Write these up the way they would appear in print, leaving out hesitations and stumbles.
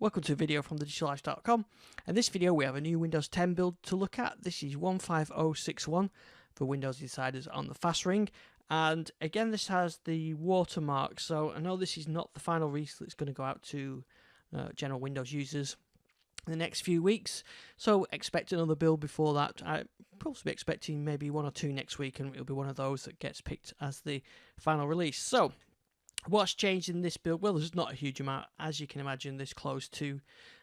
Welcome to a video from thedigitallife.com. In this video we have a new Windows 10 build to look at. This is 15061 for Windows Insiders on the fast ring, and again this has the watermark, so I know this is not the final release that's going to go out to general Windows users in the next few weeks, so expect another build before that. I'm probably be expecting maybe one or two next week, and it'll be one of those that gets picked as the final release. So what's changed in this build? Well, there's not a huge amount, as you can imagine, this close to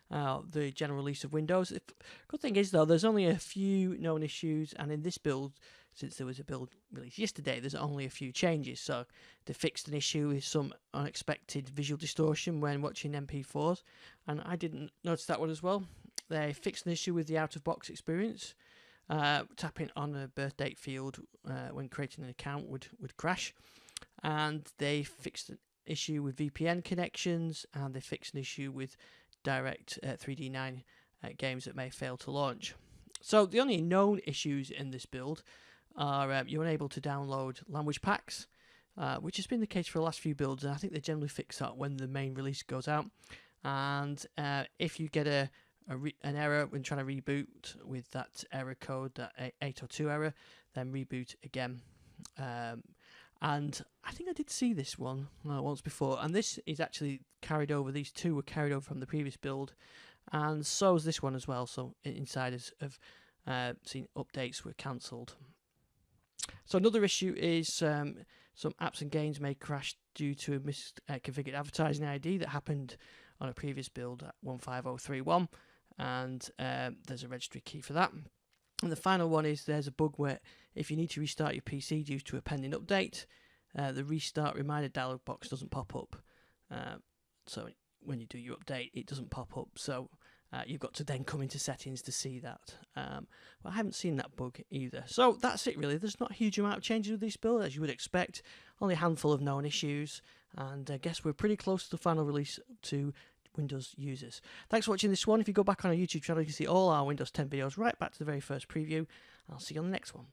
the general release of Windows. Good thing is, though, there's only a few known issues, and in this build, since there was a build released yesterday, there's only a few changes. So they fixed an issue with some unexpected visual distortion when watching MP4s, and I didn't notice that one as well. They fixed an issue with the out-of-box experience. Tapping on a birth date field when creating an account would crash. And they fixed an issue with VPN connections, and they fixed an issue with direct 3D9 games that may fail to launch. So the only known issues in this build are you're unable to download language packs, which has been the case for the last few builds, and I think they generally fix that when the main release goes out. And if you get an error when trying to reboot with that error code, that 802 error, then reboot again. And I think I did see this one once before, and this is actually carried over. These two were carried over from the previous build, and so is this one as well. So insiders have seen updates were cancelled. So another issue is some apps and games may crash due to a misconfigured advertising ID that happened on a previous build at 15031, and there's a registry key for that. And the final one is there's a bug where if you need to restart your PC due to a pending update, the restart reminder dialog box doesn't pop up. So when you do your update, it doesn't pop up. So you've got to then come into settings to see that. But I haven't seen that bug either. So that's it really. There's not a huge amount of changes with this build, as you would expect. Only a handful of known issues. And I guess we're pretty close to the final release to Windows users. Thanks for watching this one. If you go back on our YouTube channel, you can see all our Windows 10 videos right back to the very first preview. I'll see you on the next one.